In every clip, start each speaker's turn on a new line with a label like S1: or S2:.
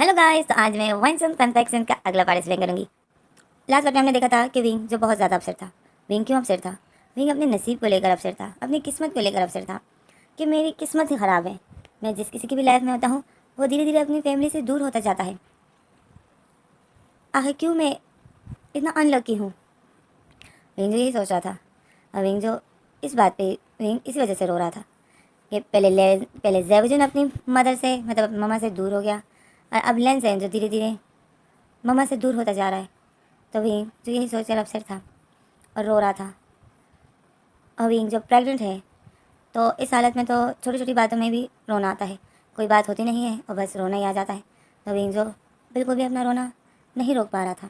S1: Hello guys, तो आज मैं वाइन्स एंड फन फैक्ट्स का अगला पार्ट एक्सप्लेन करूंगी। लास्ट टाइम हमने देखा था कि विंग जो बहुत ज़्यादा अपसेट था। विंग क्यों अपसेट था? विंग अपने नसीब को लेकर अपसेट था, अपनी किस्मत को लेकर अपसेट था कि मेरी किस्मत ही ख़राब है। मैं जिस किसी की भी लाइफ में होता हूँ वो धीरे धीरे अपनी फैमिली से दूर होता जाता है। आखिर क्यों मैं इतना अनलकी हूँ? विंग जो यही सोच रहा था। और विंग जो इस बात पे विंग इसी वजह से रो रहा था कि पहले जेवजुन अपनी मदर से मतलब ममा से दूर हो गया, और अब लेंसेन जो धीरे धीरे ममा से दूर होता जा रहा है। तो विंग जो यही सोचकर अपसेट था और रो रहा था। और विंग जब प्रेग्नेंट है तो इस हालत में तो छोटी छोटी बातों में भी रोना आता है। कोई बात होती नहीं है और बस रोना ही आ जाता है। तो विंग जो बिल्कुल भी अपना रोना नहीं रोक पा रहा था।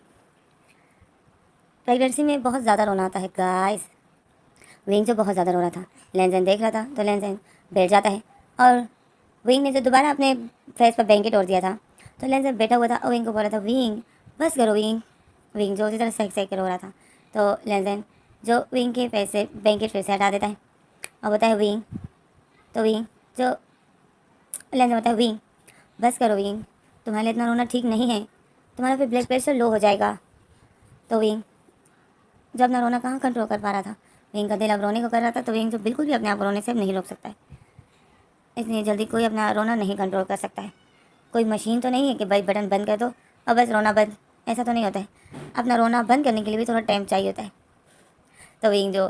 S1: प्रेगनेंसी में बहुत ज़्यादा रोना आता है गाइस। विंग जो बहुत ज़्यादा रो रहा था, लेंजन देख रहा था तो लेंजन बैठ जाता है। और विंग ने जो दोबारा अपने फेस पर ब्लैंकेट ओढ़ दिया था तो लेंजन बैठा हुआ था और विंग को बोल रहा था, विंग बस करो विंग। विंग जो उसी तरह सहक सहक कर रो रहा था। तो लेंजन जो विंग के फेस से ब्लैंकेट फिर से हटा देता है और बताए विंग। तो विंग जो लेंजन बताए, विंग बस करो विंग, तुम्हारे लिए इतना रोना ठीक नहीं है, तुम्हारा फिर ब्लड प्रेशर लो हो जाएगा। तो विंग जब अपना रोना कहाँ कंट्रोल कर पा रहा था, विंग का दिल अब रोने को कर रहा था। तो विंग जो बिल्कुल भी अपने आप को रोने से नहीं रोक सकता है। इतनी जल्दी कोई अपना रोना नहीं कंट्रोल कर सकता है। कोई मशीन तो नहीं है कि भाई बटन बंद कर दो और बस रोना बंद, ऐसा तो नहीं होता है। अपना रोना बंद करने के लिए भी थोड़ा टाइम चाहिए होता है। तो विंग जो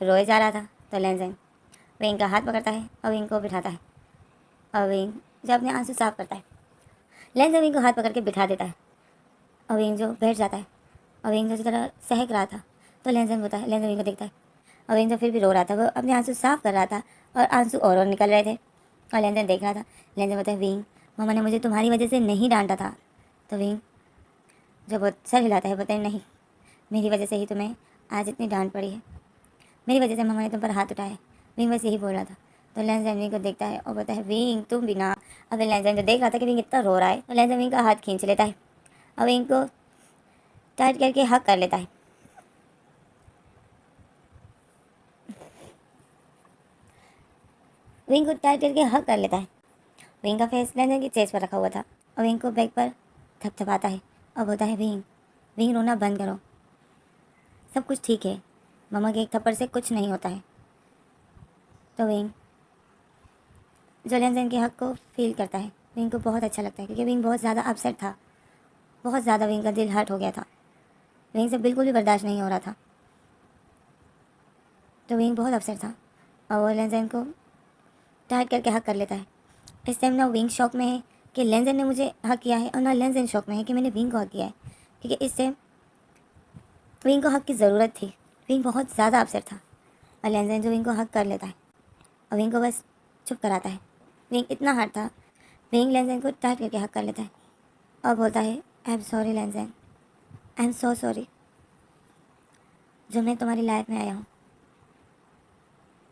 S1: रोए जा रहा था तो लेंजन विंग का हाथ पकड़ता है और विंग को बिठाता है। और विंग जो अपने आंसू साफ करता है, लेंजन विंग को हाथ पकड़ के बिठा देता है और विंग जो बैठ जाता है। और विंग जो इस तरह सहक रहा था तो लेंजन होता है, लेंजन विंग को देखता है और विंग जो फिर भी रो रहा था, वो अपने आंसू साफ कर रहा था और आंसू और निकल रहे थे। और लेंजन देख रहा था। लेंजन बोलता है, विंग मामा ने मुझे तुम्हारी वजह से नहीं डांटा था। तो विंग जब वो सर हिलाता है बोलता है, नहीं, मेरी वजह से ही तुम्हें आज इतनी डांट पड़ी है, मेरी वजह से मामा ने तुम पर हाथ उठाया। विंग बस यही बोल रहा था। तो लेंजन विंग को देखता है और बोलता है, विंग तुम भी ना। अब लेंजन जो देख रहा था कि विंग इतना रो रहा है तो लेंजन विंग का हाथ खींच लेता है और विंग को टाइट करके हक कर लेता है। विंग को टाइट करके हक कर लेता है। विंग का फेस लेंजन की चेस्ट पर रखा हुआ था और विंग को बैक पर थपथपाता है और बोलता है, विंग विंग रोना बंद करो, सब कुछ ठीक है, मम्मा के एक थप्पड़ से कुछ नहीं होता है। तो विंग जो लेंजन के हक को फील करता है, विंग को बहुत अच्छा लगता है क्योंकि विंग बहुत ज़्यादा अपसेट था। बहुत ज़्यादा विंग का दिल हर्ट हो गया था। विंग से बिल्कुल भी बर्दाश्त नहीं हो रहा था। तो विंग बहुत अपसेट था और वो लेंजन को टाइट करके हक कर लेता है। इस टाइम ना विंग शॉक में है कि लेंजन ने मुझे हक किया है और ना लेंजन शॉक में है कि मैंने विंग को हक किया है, क्योंकि इस टाइम विंग को हक की ज़रूरत थी। विंग बहुत ज़्यादा अपसेट था और लेंजन जो विंग को हक कर लेता है और विंग को बस चुप कराता है। विंग इतना हर्ट था, विंग लेंजन को टाइट करके हक कर लेता है और बोलता है, I am sorry Lenjan, I am so sorry जो मैं तुम्हारी लाइफ में आया हूँ।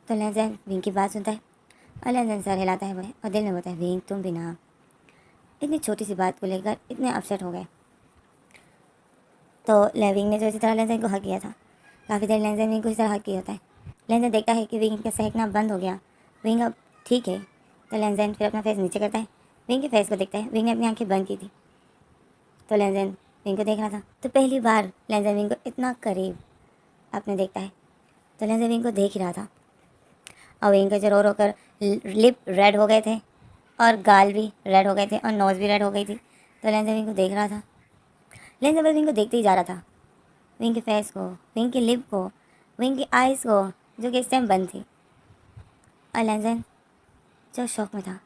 S1: तो लेंजन विंग की बात सुनता है और लेंजन सर हिलाता है बोले और दिल में बोलता है, विंग तुम भी ना इतनी छोटी सी बात को लेकर इतने अपसेट हो गए। तो विंग ने जो इसी तरह लेंजन को हक किया था, काफ़ी देर लेंजन विंग को इस तरह हक किया होता है। लेंजन देखता है कि विंग का सहकना बंद हो गया, विंग अब ठीक है। तो लेंजन फिर अपना फेस नीचे करता है, विंग के फेस को देखता है। विंग ने अपनी आंखें बंद की थी तो लेंजन विंग को देख रहा था। तो पहली बार लेंजन विंग को इतना करीब आपने देखता है। तो लेंजन विंग को देख ही रहा था और विंग के जो रो रो कर लिप रेड हो गए थे और गाल भी रेड हो गए थे और नोज़ भी रेड हो गई थी। तो लेंजन विंग को देख रहा था। लेंजन बस विंग को देखते ही जा रहा था, विंग के फेस को, विंग के लिप को, विंग की आइज़ को जो कि इस टाइम बंद थी। और लेंजन जो शौक में था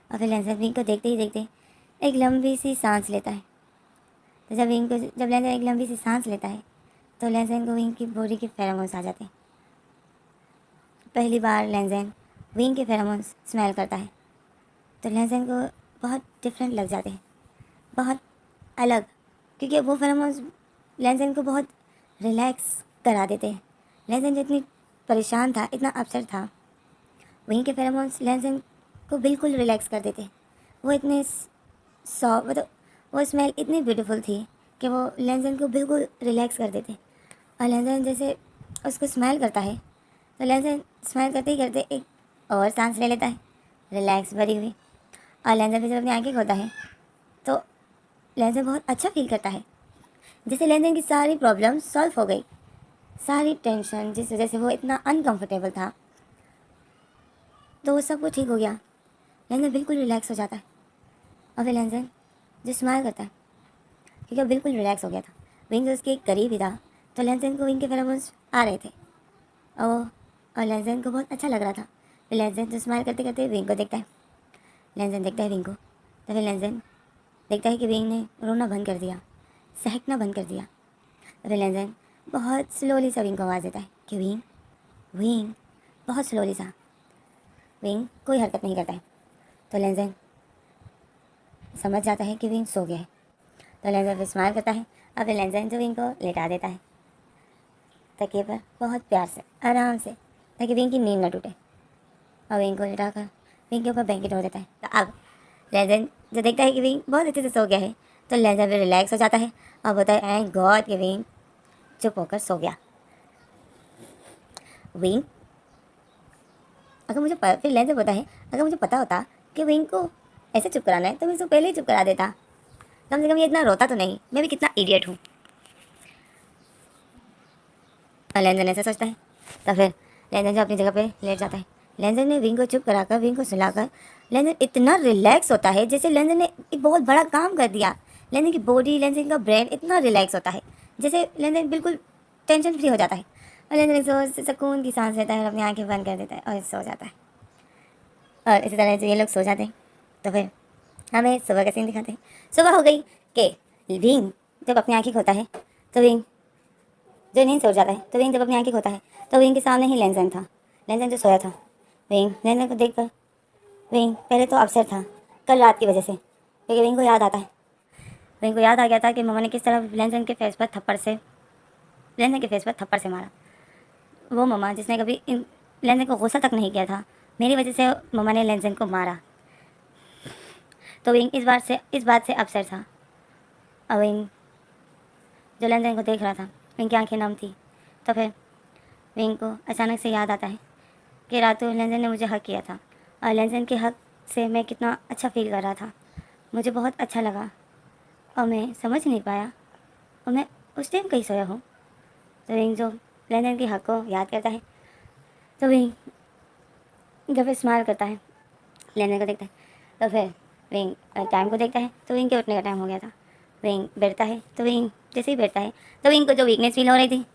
S1: और फिर लेंजन विंग को देखते ही देखते एक लंबी सी सांस लेता है। तो जब लेंजन एक लंबी सी सांस लेता है तो लेंजन को विंग की बॉडी के फेरोमोन्स आ जाते हैं। पहली बार लेंजन विंग के फेरोमोन्स स्मेल करता है तो लेंजन को बहुत डिफरेंट लग जाते हैं, बहुत अलग, क्योंकि वो फेरोमोन्स लेंजन को बहुत रिलैक्स करा देते हैं। लेंजन जो इतनी परेशान था, इतना अपसेट था, वहीं के फेरोमोन्स लेंजन को बिल्कुल रिलैक्स कर देते। वो इतने सॉफ्ट, मतलब वो स्मेल इतनी ब्यूटीफुल थी कि वो लेंजन को बिल्कुल रिलैक्स कर देते। और लेंजन जैसे उसको स्मेल करता है तो लेंजन स्मेल करते ही करते एक और सांस ले लेता है, रिलैक्स भरी हुई। और लेंजन फिर जब अपनी आंखें खोलता है तो लेंजन बहुत अच्छा फील करता है, जैसे लेंजन की सारी प्रॉब्लम सॉल्व हो गई, सारी टेंशन जिस वजह से वो इतना अनकंफर्टेबल था तो वो सब कुछ ठीक हो गया। लेंजन बिल्कुल रिलैक्स हो जाता है और फिर लेंजन जो स्माइल करता है क्योंकि वो बिल्कुल रिलैक्स हो गया था। विंग जो उसके करीब ही था तो लेंजन को विंग के फेरोमोन्स आ रहे थे और लेंजन को बहुत अच्छा लग रहा था। फिर लेंजन जो स्माइल करते करते विंग को देखता है, लेंजन देखता है विंग को, तो फिर लेंजन देखता है कि विंग ने रोना बंद कर दिया, सहकना बंद कर दिया। तो फिर लेंजन बहुत स्लोली सा विंग को आवाज़ देता है कि विंग विंग, बहुत स्लोली सा। विंग कोई हरकत नहीं करता है तो लेंजन समझ जाता है कि विंग सो गया है। तो लेंजन फिर स्माइल करता है और फिर लेंजन जो विंग को लेटा देता है तकिए पर बहुत प्यार से, आराम से, ताकि विंग की नींद न टूटे, और विंग को लेटा कर विंग के ऊपर ब्लैंकेट हो देता है। तो अब लेंजन जो देखता है कि विंग बहुत अच्छे से सो गया है तो लेंजन फिर रिलैक्स हो जाता है और बोलता है थैंक गॉड कि विंग चुप होकर सो गया। विंग फिर लेंजन बोलता है अगर मुझे पता होता कि विंग को ऐसे चुप कराना है तो मैं उसको पहले ही चुप करा देता, कम से कम ये इतना रोता तो नहीं, मैं भी कितना इडियट हूँ। और लेंजन ऐसा सोचता है तो फिर लेंजन जो अपनी जगह पे लेट जाता है, लेंजन ने विंग को चुप कराकर विंग को सुलाकर लेंजन इतना रिलैक्स होता है जैसे लेंजन ने एक बहुत बड़ा काम कर दिया। लेंजन की बॉडी, लेंजन का ब्रेन इतना रिलैक्स होता है जैसे लेंजन बिल्कुल टेंशन फ्री हो जाता है और लेंजन सुकून की सांस लेता है और अपनी आंखें बंद कर देता है और सो जाता है। और इसी तरह से ये लोग सो जाते हैं तो फिर हमें सुबह का सीन दिखाते हैं। सुबह हो गई कि विंग जब अपनी आंखें खोता है तो विंग जो नींद से उठ जाता है तो विंग जब अपनी आंखें खोता है तो विंग के सामने ही लेंजन था, लेंजन जो सोया था। विंग लेंजन को देखकर विंग पहले तो अपसेट था कल रात की वजह से, क्योंकि विंग को याद आता है, विंग को याद आ गया था कि मम्मा ने किस तरह लेंजन के फेस पर थप्पड़ से मारा। वो मम्मा जिसने कभी लेंजन को गुस्सा तक नहीं किया था, मेरी वजह से मम्मा ने लेंजन को मारा। तो विंग इस बात से अपसेट था। और विंग जो लेंजन को देख रहा था, विंग की आंखें नम थी। तो फिर विंग को अचानक से याद आता है कि रातों लेंजन ने मुझे हक किया था और लेंजन के हक से मैं कितना अच्छा फील कर रहा था, मुझे बहुत अच्छा लगा और मैं समझ नहीं पाया और मैं उस टाइम कहीं सोया हूँ। तो विंग जो लेंजन के हक को याद करता है तो विंग जब स्माइल करता है, लेंजन को देखता है तो फिर विंग टाइम को देखता है तो विंग के उठने का टाइम हो गया था। विंग बैठता है तो विंग जैसे ही बैठता है तो विंग को जो वीकनेस फील हो रही थी,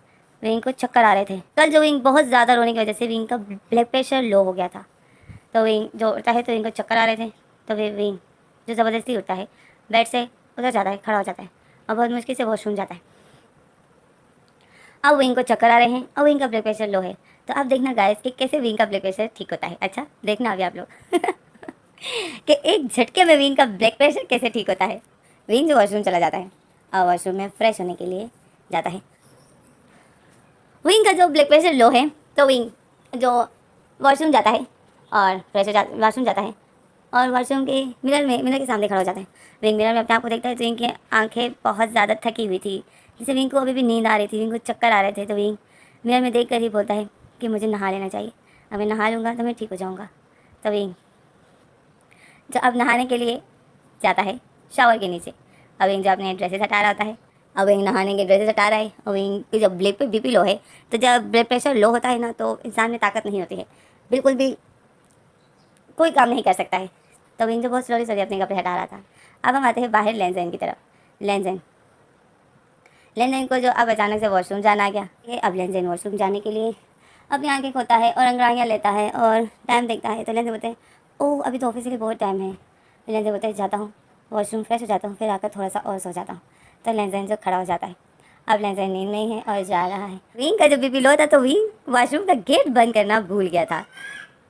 S1: विंग को चक्कर आ रहे थे। कल जो विंग बहुत ज़्यादा रोने की वजह से विंग का ब्लड प्रेशर लो हो गया था, तो विंग जो उठता है तो विंग को चक्कर आ रहे थे। तो फिर विंग जो ज़बरदस्ती उठता है, बेड से उतर जाता है, खड़ा हो जाता है और बहुत मुश्किल से वॉशरूम जाता है। अब विंग को चक्कर आ रहे हैं और विंग का ब्लड प्रेशर लो है। तो अब देखना गाइस कि कैसे विंग का ब्लड प्रेशर ठीक होता है। अच्छा देखना अभी आप लोग कि एक झटके में विंग का ब्लड प्रेशर कैसे ठीक होता है। विंग जो वॉशरूम चला जाता है और वॉशरूम में फ्रेश होने के लिए जाता है। विंग का जो ब्लड प्रेशर लो है तो विंग जो वॉशरूम जाता है और वॉशरूम जाता है और वॉशरूम के मिरर के सामने खड़ा हो जाता है। विंग मिरर में अपने आप को देखता है तो विंग की आंखें बहुत ज़्यादा थकी हुई थी, जिससे विंग को अभी भी नींद आ रही थी, विंग को चक्कर आ रहे थे। तो विंग मिरर में देख कर ही बोलता है कि मुझे नहा लेना चाहिए, अब मैं नहा लूँगा तो मैं ठीक हो जाऊँगा। तो विंग जो अब नहाने के लिए जाता है शावर के नीचे। अब विंग जो अपने ड्रेसेस हटा रहा होता है, अब विंग नहाने के ड्रेसेस हटा रहा है और विंग की जब ब्लड पे बीपी लो है, तो जब ब्लड प्रेशर लो होता है ना तो इंसान में ताकत नहीं होती है, बिल्कुल भी कोई काम नहीं कर सकता है। तो विंग जो बहुत स्लोली अपने कपड़े हटा रहा था। अब हम आते हैं बाहर लेंजन की तरफ। लेंजन को जो अब अचानक से वॉशरूम जाना आ गया, ये अब लेंजन वॉशरूम जाने के लिए अपनी आंखें खोता है और अंगड़ाइयाँ लेता है और टाइम देखता है। तो लेंजन बोलते हैं ओह अभी तो ऑफिस के लिए बहुत टाइम है। लेंजन बोलते हैं जाता हूँ वॉशरूम, फ्रेश हो जाता हूँ, फिर आकर थोड़ा सा और सो जाता हूँ। तो लेंजन जो खड़ा हो जाता है, अब लेंजन नींद नहीं है और जा रहा है। विंग का जो बीपी लो था तो विंग वॉशरूम का गेट बंद करना भूल गया था।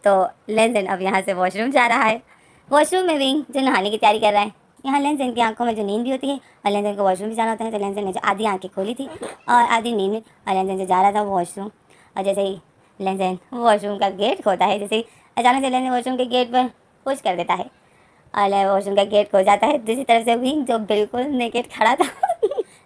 S1: तो लेंजन अब यहाँ से वॉशरूम जा रहा है। वॉशरूम में विंग जो नहाने की तैयारी कर रहा है। यहाँ लेंजन की आंखों में जो नींद भी होती है और लेंजन को वॉशरूम भी जाना होता है। तो लेंजन ने जो आधी आंखें खोली थी और आधी नींद में, और लेंजन जो जा रहा था वॉशरूम, और जैसे ही लेंजन वॉशरूम का गेट खोता है, जैसे ही अचानक से लेंजन वॉशरूम के गेट पर पुश कर देता है और वॉशरूम का गेट खो जाता है। दूसरी तरफ से विंग जो बिल्कुल नेकेड खड़ा था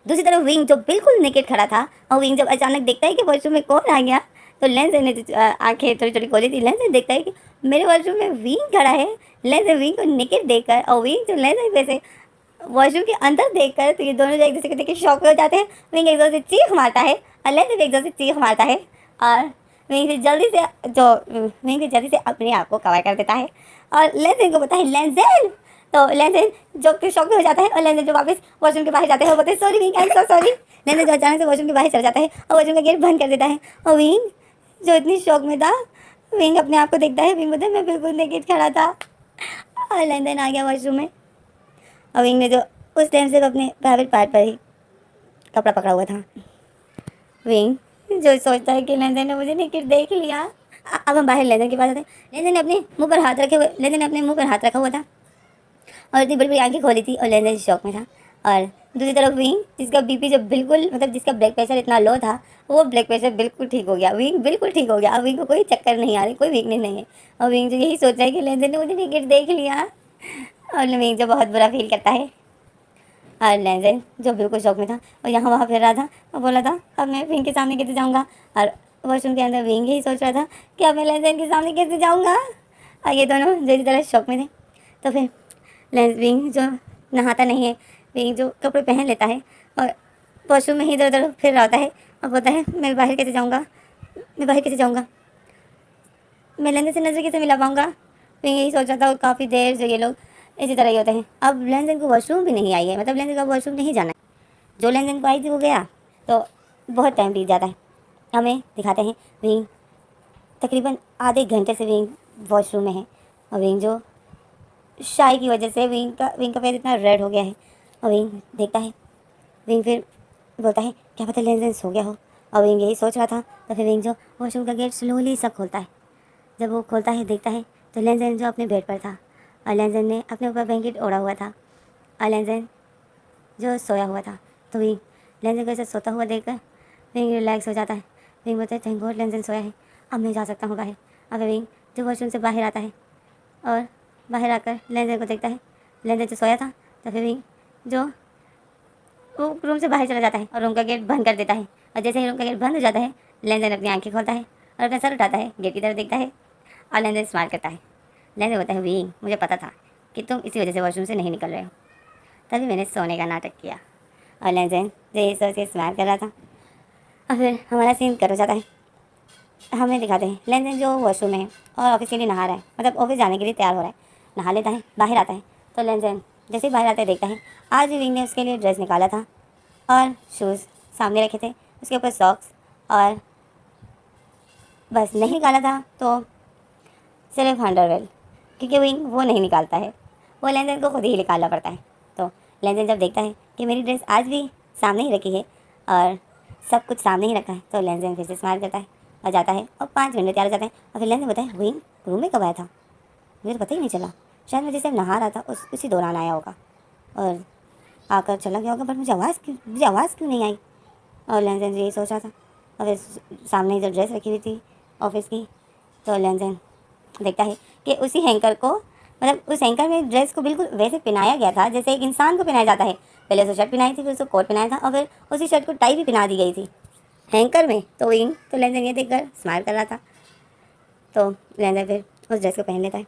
S1: दूसरी तरफ विंग जो बिल्कुल नेकेड खड़ा था और विंग जब अचानक देखता है कि वॉशरूम में कौन आ गया, तो लेंजन ने आंखें थोड़ी थोड़ी खोली थी। लेंजन देखता है कि मेरे वॉशरूम में विंग खड़ा है। लेंजन विंग को नेकेड देखकर और विंग जो लेंजन वैसे वॉशरूम के अंदर देखकर तो ये दोनों जो एक दूसरे को देख के शॉक हो जाते हैं। विंग एक जोर से चीख मारता है और लेंजन भी एक जोर से चीख मारता है और विंग से जल्दी से अपने आप को कवर कर देता है और लेंजन को बोलता है लेंजन। तो लेंजन जो कि शॉक में हो जाता है और लेंजन जो वापस वॉशरूम के बाहर जाते हैं वो बोलते हैं sorry Wing, I am so sorry. Lenjan जो अचानक से वॉशरूम के बाहर चल जाता है और वॉशरूम का गेट बंद कर देता है और विंग जो इतनी शॉक में था, विंग अपने आप को देखता है। विंग बोलता है मैं बिल्कुल नेकेड खड़ा था और लेंजन आ गया वॉशरूम में और विंग ने जो उस टाइम से अपने प्राइवेट पार्ट पर ही कपड़ा पकड़ा हुआ था। विंग जो सोचता है कि लेंजन ने मुझे नेकेड देख लिया। अब हम बाहर लेंजन के पास आते हैं। लेंजन ने अपने मुंह पर हाथ रखे हुए लेंजन ने अपने मुंह पर हाथ रखा हुआ था और इतनी बड़ी बड़ी आंखें खोली थी और लेंजन शॉक में था। और दूसरी तरफ विंग जिसका बीपी जो बिल्कुल मतलब जिसका ब्लड प्रेशर इतना लो था, वो ब्लड प्रेशर बिल्कुल ठीक हो गया। विंग बिल्कुल ठीक हो गया। अब विंग को कोई चक्कर नहीं आ रही, कोई वीकनेस नहीं है और विंग जो यही सोच रहा है कि लेंजन ने मुझे नेकेड देख लिया और विंग जो बहुत बुरा फील करता है। और लेंजन जो बिल्कुल शौक में था और यहाँ वहाँ फिर रहा था और बोला था अब मैं विंग के सामने कैसे जाऊँगा। और वॉशरूम के अंदर विंग ही सोच रहा था कि अब मैं लेंजन के सामने कैसे जाऊँगा। और ये दोनों जो इसी तरह शौक में थे। तो फिर विंग जो नहाता नहीं है, विंग जो कपड़े पहन लेता है और वॉशरूम में ही इधर उधर फिर रहा होता है और बोलता है मैं बाहर कैसे जाऊँगा, मैं बाहर कैसे जाऊँगा, मैं लेंजन से नज़र कैसे मिला पाऊँगा। विंग यही सोच रहा था और काफ़ी देर जो ये लोग इसी तरह ही होते हैं। अब लेंजन को वॉशरूम भी नहीं आई है, मतलब लेंजन का वॉशरूम नहीं जाना है। जो लेंजन को आई थी वो गया तो बहुत टाइम बीत जाता है। हमें दिखाते हैं विंग तकरीबन आधे घंटे से विंग वॉशरूम में है और विंग जो शाई की वजह से विंग का फेस इतना रेड हो गया है और विंग देखता है। विंग फिर बोलता है क्या पता लेंजन सो गया हो और विंग यही सोच रहा था। तो फिर विंग जो वॉशरूम का गेट स्लोली सा खोलता है। जब वो खोलता है देखता है तो लेंजन जो अपने बेड पर था और लेंजन ने अपने ऊपर ब्लैंकेट ओढ़ा हुआ था और लेंजन जो सोया हुआ था। तो विंग लेंजन को ऐसे सोता हुआ देखकर विंग रिलैक्स हो जाता है। विंग बोलता है थैंक गॉड लेंजन सोया है, अब मैं जा सकता हूँ बाहर। अब विंग जो वॉशरूम से बाहर आता है और बाहर आकर लेंजन को देखता है। लेंजन जो सोया था तो फिर विंग जो वो रूम से बाहर चला जाता है और रूम का गेट बंद कर देता है। और जैसे ही रूम का गेट बंद हो जाता है लेंजन अपनी आंखें खोलता है और अपना सर उठाता है, गेट की तरफ देखता है और लेंजन स्माइल करता है। लेंजन बोलता है विंग मुझे पता था कि तुम इसी वजह से वॉशरूम से नहीं निकल रहे हो, तभी मैंने सोने का नाटक किया। और लेंजन जो ये सोच के स्माइल कर रहा था। और फिर हमारा सीन कट हो जाता है। हमें दिखाते हैं लेंजन जो वॉशरूम में है और ऑफिस के लिए नहा रहा है, मतलब ऑफिस जाने के लिए तैयार हो रहा है। नहा लेता है, बाहर आता है तो लेंजन जैसे ही बाहर आता है देखता है आज भी विंग ने उसके लिए ड्रेस निकाला था और शूज़ सामने रखे थे, उसके ऊपर सॉक्स और बस नहीं निकाला था तो सिर्फ अंडरवेयर, क्योंकि विंग वो नहीं निकालता है, वो लेंजन को खुद ही निकालना पड़ता है। तो लेंजन जब देखता है कि मेरी ड्रेस आज भी सामने ही रखी है और सब कुछ सामने ही रखा है तो लेंजन फिर से स्माइल करता है और जाता है और 5 मिनट में तैयार हो जाते हैं। और फिर लेंजन बताए विंग रूम में कब आया था, मुझे तो पता ही नहीं चला, शायद मैं जैसे नहा रहा था उसी दौरान आया होगा और आकर चला गया होगा, बट मुझे आवाज़ क्यों नहीं आई। और लेंजन यही सोच रहा था और फिर सामने जो ड्रेस रखी हुई थी ऑफिस की तो लेंजन देखता है कि उसी हैंकर को, मतलब उस हैंकर में ड्रेस को बिल्कुल वैसे पहनाया गया था जैसे एक इंसान को पहनाया जाता है। पहले उसको शर्ट पहनाई थी, फिर उसको कोट पहनाया था और फिर उसी शर्ट को टाई भी पहना दी गई थी हैंकर में। तो विंग तो लेंजन ये देखकर स्माइल कर रहा था। तो लेंजन फिर उस ड्रेस को पहन लेता है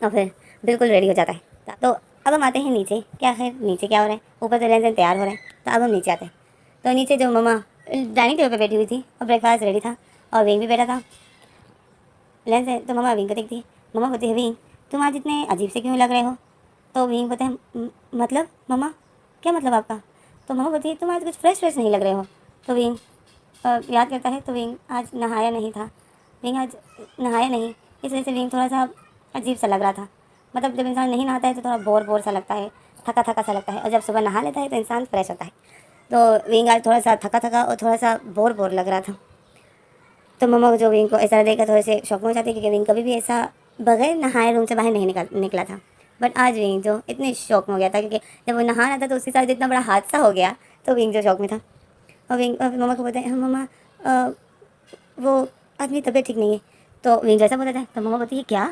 S1: और फिर बिल्कुल रेडी हो जाता है। तो अब हम आते हैं नीचे। क्या खैर नीचे क्या हो रहा है, ऊपर तो लेंजन तैयार हो रहा है, तो अब हम नीचे आते हैं। तो नीचे जो मम्मा डाइनिंग टेबल पर बैठी हुई थी और ब्रेकफास्ट रेडी था और विंग भी बैठा था। लेंजन तो मम्मा विंग को देखती है। मम्मा बोलती है विंग तुम आज इतने अजीब से क्यों लग रहे हो। तो विंग बोलते हैं मतलब मम्मा क्या मतलब आपका। तो मम्मा बोलती है तुम आज कुछ फ्रेश नहीं लग रहे हो। तो विंग याद करता है तो विंग आज नहाया नहीं था, विंग आज नहाया नहीं, इस वजह से विंग थोड़ा सा अजीब सा लग रहा था। मतलब जब इंसान नहीं नहाता है तो थोड़ा बोर सा लगता है, थका सा लगता है, और जब सुबह नहा लेता है तो इंसान फ्रेश होता है। तो विंग आज थोड़ा सा थका और थोड़ा सा बोर लग रहा था। तो मम्मा को जो विंग को ऐसा देखकर थोड़े से शौक में हो जाती है, क्योंकि विंग कभी भी ऐसा बगैर नहाए रूम से बाहर नहीं निकला था। बट आज विंग जो इतने शौक में हो गया था, क्योंकि जब वो नहा रहा था तो उसके साथ इतना बड़ा हादसा हो गया, तो विंग जो शौक में था। और विंग मम्मा को बोलते हैं मम्मा वो आदमी तबीयत ठीक नहीं है। तो विंग जैसा बोलता था तो मम्मा बोलती है क्या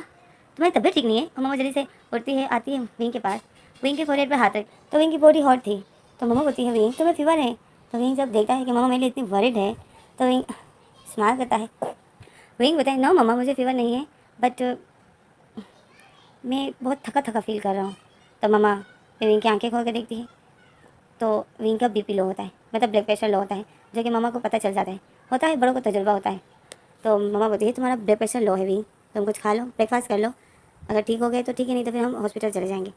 S1: तुम्हारी तबीयत ठीक नहीं है। और मम्मा जल्दी से उठती है, आती है विंग के पास, विंग के फोरहेड पर हाथ रख। तो विंग की बॉडी हॉट थी। तो मम्मा बोलती है विंग तुम्हें फीवर है। तो विंग जब देखता है कि मम्मा मेरे लिए इतनी वरिड है तो विंग स्माइल करता है। विंग बताए नो मम्मा मुझे फीवर नहीं है, बट मैं बहुत थका फील कर रहा हूँ। तो मम्मा फिर विंग की आंखें खोल कर देखती है तो विंग का बीपी लो होता है, मतलब ब्लड प्रेशर लो होता है, जो कि मम्मा को पता चल जाता है। होता है, बड़ों को तजुर्बा होता है। तो मम्मा बोलती है तुम्हारा ब्लड प्रेशर लो है विंग, तुम कुछ खा लो, ब्रेकफास्ट कर लो, अगर ठीक हो गए तो ठीक है, नहीं तो फिर हम हॉस्पिटल चले जाएंगे।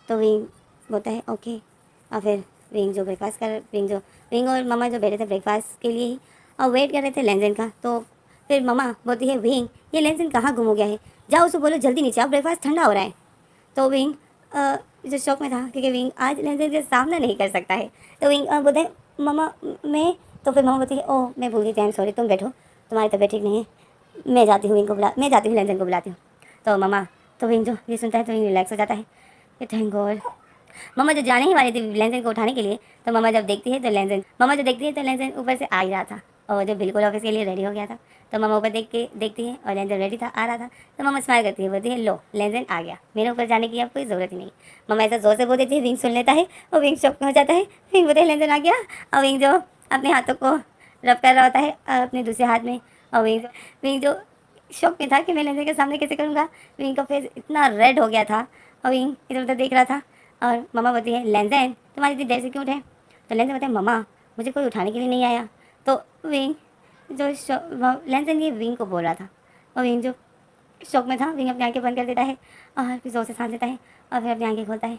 S1: तो विंग बोलता है ओके। और फिर विंग और मम्मा जो बैठे थे ब्रेकफास्ट के लिए ही और वेट कर रहे थे लेंजन का। तो फिर मम्मा बोलती है विंग ये लेंजन कहाँ गुम हो गया है, जाओ उसको बोलो जल्दी नीचे आओ, ब्रेकफास्ट ठंडा हो रहा है। तो विंग जो शौक में था क्योंकि विंग आज लेंजन के सामना नहीं कर सकता है। तो विंग बोलते हैं मम्मा मैं, तो फिर मम्मा बोलती है ओह मैं भूल गई थी, आई एम सॉरी, तुम बैठो, तुम्हारी तबीयत ठीक नहीं है, मैं जाती हूँ लेंजन को बुलाती हूँ। तो मम्मा, तो विंग जो ये सुनता है तो विंग रिलैक्स हो जाता है, थैंक गॉड। मम्मा जो जाने ही वाली थी लेंजन को उठाने के लिए, तो मम्मा जब देखती है तो लेंजन ऊपर से आ ही रहा था और जो बिल्कुल ऑफिस के लिए रेडी हो गया था। तो मम्मा ऊपर देखती है और लेंजन रेडी था, आ रहा था। तो मम्मा स्माइल करती है, बोलती है लो लेंजन आ गया, मेरे ऊपर जाने की अब कोई ज़रूरत ही नहीं। मम्मा ऐसा जोर से बोल देती है, विंग सुन लेता है और विंग शॉक में हो जाता है। विंग बोलते हैं लेंजन आ गया, और विंग जो अपने हाथों को रब कर रहा होता है अपने दूसरे हाथ में, और विंग जो शॉक में था कि मैं लेंजन के सामने कैसे करूँगा। विंग का फेस इतना रेड हो गया था और विंग इधर उधर देख रहा था। और मम्मा बोलती है लेंजन तुम्हारी इतनी देर से क्यों उठे। तो लेंजन बोलते हैं मम्मा मुझे कोई उठाने के लिए नहीं आया। तो विंग जो लेंजन ये विंग को बोल रहा था और विंग जो शौक में था, विंग अपनी आंखें बंद कर देता है और फिर जोर से सांस लेता है और फिर अपनी आंखें खोलता है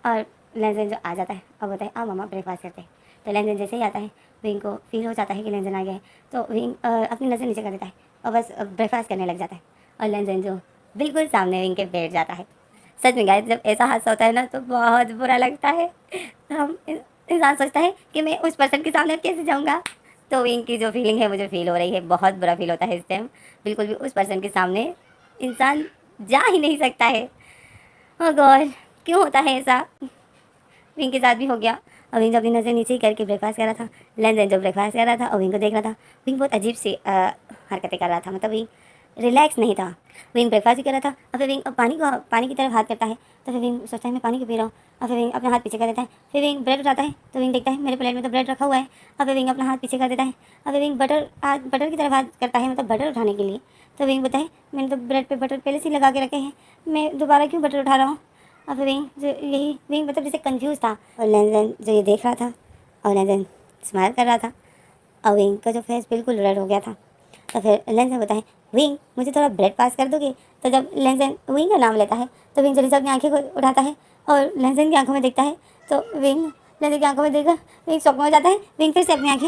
S1: और लेंजन जो आ जाता है और बोलता है आओ मम्मा ब्रेकफास्ट करते हैं। तो लेंजन जैसे ही आता है विंग को फील हो जाता है कि लेंजन आ गया है। तो विंग अपनी नज़र नीचे कर देता है और बस ब्रेकफास्ट करने लग जाता है और लेंजन जो बिल्कुल सामने विंग के बैठ जाता है। सच में गाइस जब ऐसा हादसा होता है ना तो बहुत बुरा लगता है। हम इंसान सोचता है कि मैं उस पर्सन के सामने अब कैसे जाऊँगा। तो विंग की जो फीलिंग है मुझे फील हो रही है, बहुत बुरा फील होता है इस टाइम। बिल्कुल भी उस पर्सन के सामने इंसान जा ही नहीं सकता है। ओह गॉड, क्यों होता है ऐसा। विंग के साथ भी हो गया और विंग अपनी नज़र नीचे ही करके ब्रेकफास्ट कर रहा था। लेंजन जो ब्रेकफास्ट कर रहा था और विंग को देख रहा था। विंग बहुत अजीब सी हरकतें कर रहा था, मतलब विंग रिलैक्स नहीं था। विंग ब्रेकफास्ट भी कर रहा था और फिर विंग पानी की तरफ हाथ करता है। तो फिर विंग सोचता है मैं पानी क्यों पी रहा हूँ। और फिर विंग अपना हाथ पीछे कर देता है। फिर विंग ब्रेड उठाता है तो विंग देखता है मेरे प्लेट में तो ब्रेड रखा हुआ है। और फिर विंग अपना हाथ पीछे कर देता है और फिर विंग बटर की तरफ हाथ करता है, मतलब बटर उठाने के लिए। तो विंग बताए मैंने तो ब्रेड पे बटर पहले से ही लगा के रखे हैं, मैं दोबारा क्यों बटर उठा रहा हूँ। और फिर विंग मतलब जैसे कंफ्यूज था और लेंजन जो ये देख रहा था और लेंजन स्माइल कर रहा था और विंग का जो फेस बिल्कुल रेड हो गया था। तो फिर लेंजन बताए विंग मुझे थोड़ा ब्रेड पास कर दोगे। तो जब लेंजन विंग का नाम लेता है तो विंग जल्दी से अपनी आंखें उठाता है और लेंजन की आंखों में देखता है। तो विंग लेंजन की आंखों में देखकर विंग शॉक में हो जाता है। विंग फिर से अपनी आंखें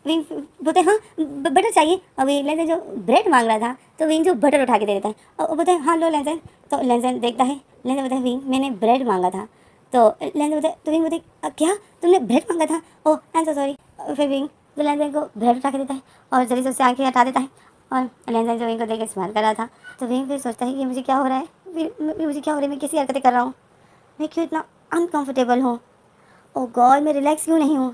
S1: विंग बोलते हैं हाँ बटर चाहिए। और विंग लेंजन जो ब्रेड मांग रहा था तो विंग जो बटर उठा के दे देता है और वो बोलते हैं हाँ लो लेंजन। तो लेंजन देखता है, लेंजन बोलता है विंग मैंने ब्रेड मांगा था। तो लेंजन बोलते तो विंग बोलते क्या तुमने ब्रेड मांगा था, ओह आई एम सो सॉरी। फिर विंग जो लेंजन को ब्रेड उठा के देता है और जल्दी से उससे आंखें हटा देता है और लेंजन जो विंग को देख के स्माइल कर रहा था। तो विंग फिर सोचता है कि मुझे क्या हो रहा है, मुझे क्या हो रहा है, मैं कैसी हरकतें कर रहा हूँ, मैं क्यों इतना अनकंफर्टेबल हूँ, ओ गॉड मैं रिलैक्स क्यों नहीं हूँ।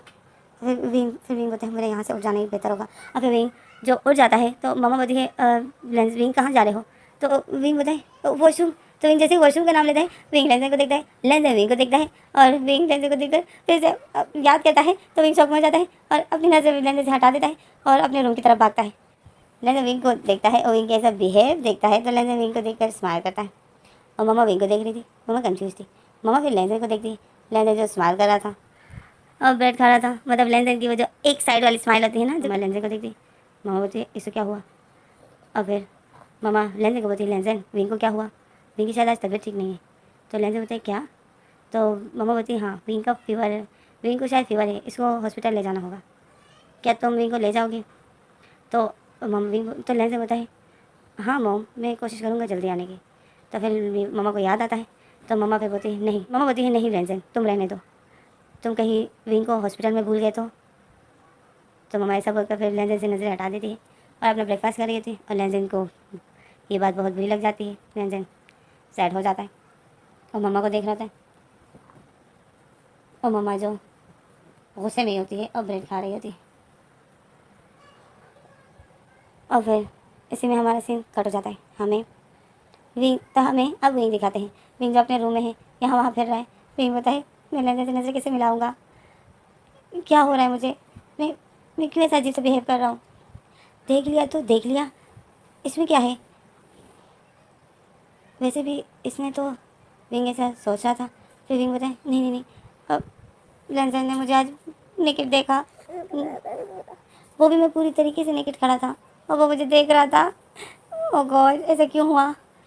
S1: फिर विंग बोलते हैं मेरे यहाँ से उठ जाना ही बेहतर होगा। और फिर विंग जो उठ जाता है तो मम्मा बोलती है विंग कहाँ जा रहे हो। तो विंग बोलता है वॉशरूम। तो विंग जैसे ही वॉशरूम का नाम लेता है विंग लेंजन को देखता है, लेंजन विंग को देखता है और विंग लेंजन को देखकर फिर से याद करता है। तो विंग शॉक में हो जाता है और अपनी नज़र लेंजन से हटा देता है और अपने रूम की तरफ भागता है। लेंजन विंग को देखता है और विंग कैसा बिहेव देखता है तो लेंजन विंग को देखकर स्माइल करता है और मम्मा विंग को देख रही थी, मम्मा कंफ्यूज थी। मम्मा फिर लेंजन को देखती है, लेंजन जो स्माइल कर रहा था और ब्रेड खा रहा था, मतलब लेंजन की वो जो एक साइड वाली स्माइल होती है ना, जो मैं लेंजन को देखती मम्मा बोलती है इसको क्या हुआ। और फिर मम्मा लेंजन को बोलती है लेंजन विंग को क्या हुआ, विंग की शायद आज तबीयत ठीक नहीं है। तो लेंजन बोलते हैं क्या। तो मम्मा बोलती है हाँ विंग का फीवर है, विंग को शायद फीवर है, इसको हॉस्पिटल ले जाना होगा, क्या तुम विंग को ले जाओगे। तो तो लेंजन बोलता है हाँ मॉम मैं कोशिश करूँगा जल्दी आने की। तो फिर मम्मा को याद आता है तो मम्मा फिर बोलती है नहीं, मम्मा बोलती है नहीं लेंजन तुम रहने दो, तुम कहीं विंग को हॉस्पिटल में भूल गए तो मम्मा ऐसा बोलकर फिर लेंजन से नज़र हटा देती है और अपना ब्रेकफास्ट कर रही थी और लेंजन को ये बात बहुत बुरी लग जाती है। लेंजन सैड हो जाता है और मम्मा को देख रहा था और मम्मा जो गुस्से में होती है और ब्रेड खा रही होती है। और फिर इसी में हमारा सीन कट हो जाता है। हमें अब विंग दिखाते हैं। विंग जो अपने रूम में है यहाँ वहाँ फिर रहा है। विंग बताए मैं लेंजन से नज़र कैसे मिलाऊंगा, क्या हो रहा है मुझे, मैं क्यों ऐसा अजीब से बिहेव कर रहा हूँ। देख लिया तो देख लिया, इसमें क्या है। वैसे भी इसमें तो विंग ऐसा सोच रहा था। फिर विंग बताए नहीं नहीं नहीं, अब लेंजन ने मुझे आज नेकेड देखा, वो भी मैं पूरी तरीके से नेकेड खड़ा था और वो मुझे देख रहा था। ओह गॉड, ऐसा क्यों हुआ?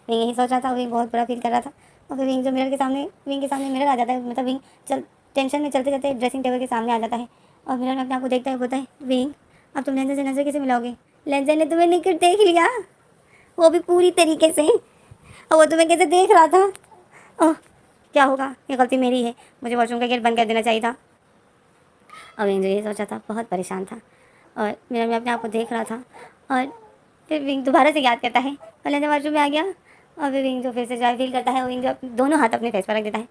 S1: विंग यही सोच रहा था, विंग बहुत बुरा फील कर रहा था। और फिर विंग जो विंग के सामने मिरर आ जाता है, मतलब विंग टेंशन में चलते चलते ड्रेसिंग टेबल के सामने आ जाता है और मिरर में अपने आप को देखता है, बोलता है विंग अब तुम लेंजन से नजर कैसे मिलाओगे? लेंजन ने तुम्हें नेकेड देख लिया, वो भी पूरी तरीके से, और वो तुम्हें कैसे देख रहा था? ओह क्या होगा, ये गलती मेरी है, मुझे वॉशरूम का गेट बंद कर देना चाहिए था। और विंग जो ये सोचा था, बहुत परेशान था और मिरर में अपने आप को देख रहा था। और फिर विंग दोबारा से याद करता है और लेंजन वॉशरूम में आ गया और फिर विंग जो फिर से जो फील करता है, विंग जो दोनों हाथ अपने फेस पर रख देता है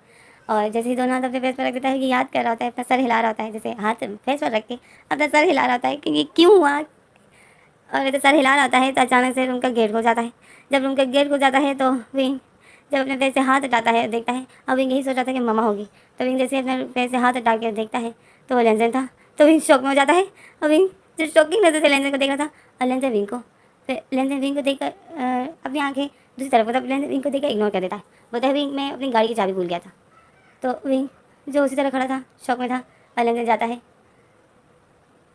S1: और जैसे ही दोनों हाथ अपने फेस पर रख देता है, ये याद कर रहा होता है, अपना सर हिला रहा होता है, जैसे हाथ फेस पर रख के अपना सर हिला रहा होता है कि ये क्यों हुआ। और जैसे सर हिला रहा होता है तो अचानक से रूम का गेट खुल जाता है। जब रूम का गेट खुल जाता है तो विंग जब अपने फेस से हाथ हटाता है, देखता है, अब विंग यही सोचा था कि मम्मा होगी। तो विंग जैसे अपने फेस से हाथ हटा के देखता है तो वो लेंजन था। तो विंग शॉक में हो जाता है और विंग जो शॉकिंग नजर से लेंजन को देख रहा था और लेंजन विंग को, फिर लेंजन विंग को देखकर अपनी आंखें दूसरी तरफ, मतलब लेंजन विंग को देखकर इग्नोर कर देता है, बोलता है विंग मैं अपनी गाड़ी की चाबी भूल गया था। तो विंग जो उसी तरह खड़ा था, शॉक में था, और लेंजन जाता है,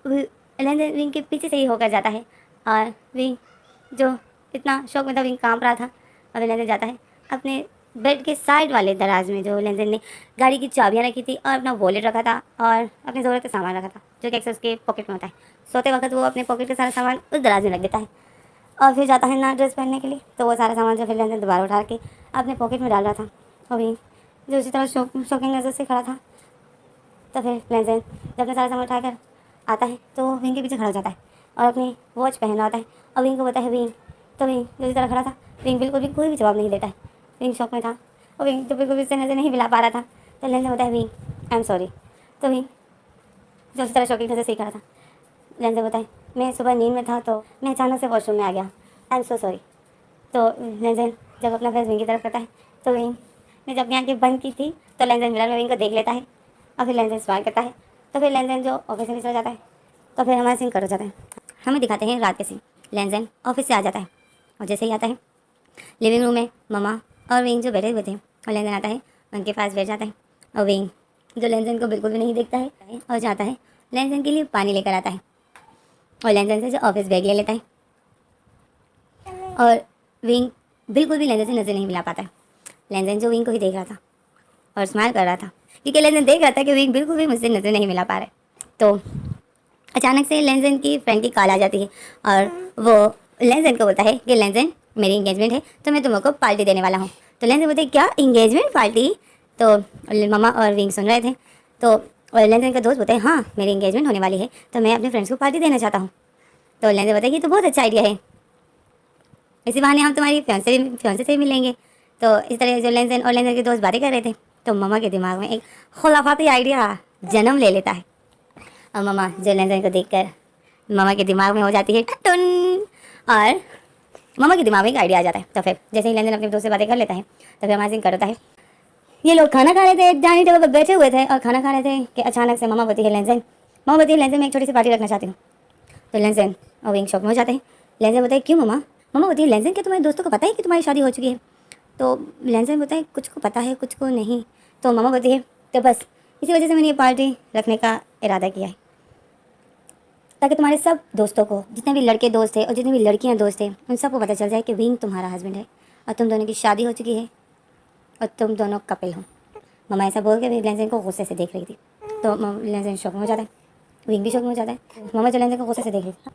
S1: लेंजन विंग के पीछे से ही होकर जाता है और विंग जो इतना शौक में था, विंग कांप रहा था और लेंजन जाता है अपने बेड के साइड वाले दराज में जो लेंजन ने गाड़ी की चाबियाँ रखी थी और अपना वॉलेट रखा था और अपने ज़रूरत का सामान रखा था, जो कि अक्सर उसके पॉकेट में होता है। सोते वक्त वो अपने पॉकेट का सारा सामान उस दराज में रख देता है और फिर जाता है ना ड्रेस पहनने के लिए। तो वो सारा सामान जो फिर लेंजन दोबारा उठा के अपने पॉकेट में डाल रहा था और विंग जो उसी तरह शौकिंग नज़र से खड़ा था। तो फिर लेंजन जब अपना सारा सामान उठाकर आता है तो वो विंग के पीछे खड़ा हो जाता है और अपनी वॉच पहना होता है और विंग को बताया है विंग। तो विंग जो इस तरह खड़ा था, विंग बिल्कुल भी कोई भी जवाब नहीं देता है, विंग शौक में था और विंग तो बिल्कुल भी इससे नज़र नहीं मिला पा रहा था। तो लेंजन बताया विंग आई एम सॉरी। तो विंग जो इस तरह शौकिंग नज़र से खड़ा था, लेंजन बताए मैं सुबह नींद में था तो मैं अचानक से वॉशरूम में आ गया, आई एम सो सॉरी। तो लेंजन जब अपना फेस विंग की तरफ करता है तो विंग ने जब अपनी आंखें बंद की थी तो लेंजन मिरर में विंग को देख लेता है और फिर लेंजन स्माइल करता है। तो फिर लेंजन जो ऑफिस में चला जाता है। तो फिर हमारा सीन कट हो जाता है, हमें दिखाते हैं रात के सीन। लेंजन ऑफिस से आ जाता है और जैसे ही आता है लिविंग रूम में मम्मा और विंग जो बैठे हुए थे और लेंजन आता है, उनके पास बैठ जाता है और विंग जो लेंजन को बिल्कुल भी नहीं देखता है और जाता है लेंजन के लिए पानी लेकर आता है और लेंजन से जो ऑफिस बैग ले लेता है और विंग बिल्कुल भी लेंजन से नज़र नहीं मिला पाता है। लेंजन जो विंग को ही देख रहा था और स्माइल कर रहा था क्योंकि लेंजन देख रहा था कि विंग बिल्कुल भी मुझसे नज़र नहीं मिला पा रहा है। तो अचानक से लेंजन की फ्रेंड की कॉल आ जाती है और वो लेंजन को बोलता है कि लेंजन मेरी इंगेजमेंट है तो मैं तुमको पार्टी देने वाला हूँ। तो लेंजन बोलते हैं क्या इंगेजमेंट पार्टी? तो मम्मा और विंग सुन रहे थे तो लेंजन का दोस्त बोलते हैं हाँ मेरी इंगेजमेंट होने वाली है तो मैं अपने फ्रेंड्स को पार्टी देना चाहता हूँ। तो लेंजन बोलता है ये तो बहुत अच्छा आइडिया है, इसी बहाने हम तुम्हारी फियांसे से मिलेंगे। तो इस तरह जो लेंजन और लेंजन के दोस्त बातें कर रहे थे तो मम्मा के दिमाग में एक खुलाफाती आइडिया जन्म ले लेता है और मम्मा जो लेंजन को देखकर मम्मा के दिमाग में हो जाती है टन और मम्मा के दिमाग में एक आइडिया आ जाता है। तो फिर जैसे ही लेंजन अपने दोस्त से बातें कर लेता है तो फिर हमारा सीन करता है, ये लोग खाना खा रहे थे, डाइनिंग टेबल पर बैठे हुए थे और खाना खा रहे थे कि अचानक से मम्मा बोलती है लेंजन मैं एक छोटी सी पार्टी रखना चाहती हूँ। तो लेंजन और विंग शॉक में हो जाते हैं। लेंजन बोलता है क्यों मम्मा? मम्मा बोलती है लेंजन क्या तुम्हारे दोस्तों को पता है कि तुम्हारी शादी हो चुकी है? तो लेंजन बोलता है कुछ को पता है कुछ को नहीं। तो मम्मा बोलती है तो बस इसी वजह से मैंने ये पार्टी रखने का इरादा किया है ताकि तुम्हारे सब दोस्तों को, जितने भी लड़के दोस्त थे और जितनी भी लड़कियां दोस्त थे, उन सबको पता चल जाए कि विंग तुम्हारा हस्बैंड है और तुम दोनों की शादी हो चुकी है और तुम दोनों कपल हो। मम्मा ऐसा बोल के भी लेंजन को गुस्से से देख रही थी। तो लेंजन शौक में हो जाता है, विंग भी शौक में हो जाता है। मम्मा जो लेंजन को गुस्से से देख रही थी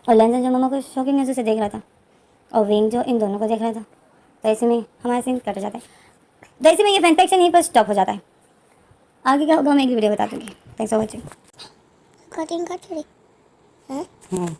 S1: और लेंजन जो मम्मा को शौकिंग नज़र से देख रहा था और विंग जो इन दोनों को देख रहा था। तो ऐसे में हमारा सीन कट जाता है। तो ऐसे में ये फैन फिक्शन यहीं पर स्टॉप हो जाता है। आगे क्या होगा मैं एक वीडियो बता दूँगी। Thanks for watching.
S2: कटिंग कर रही है।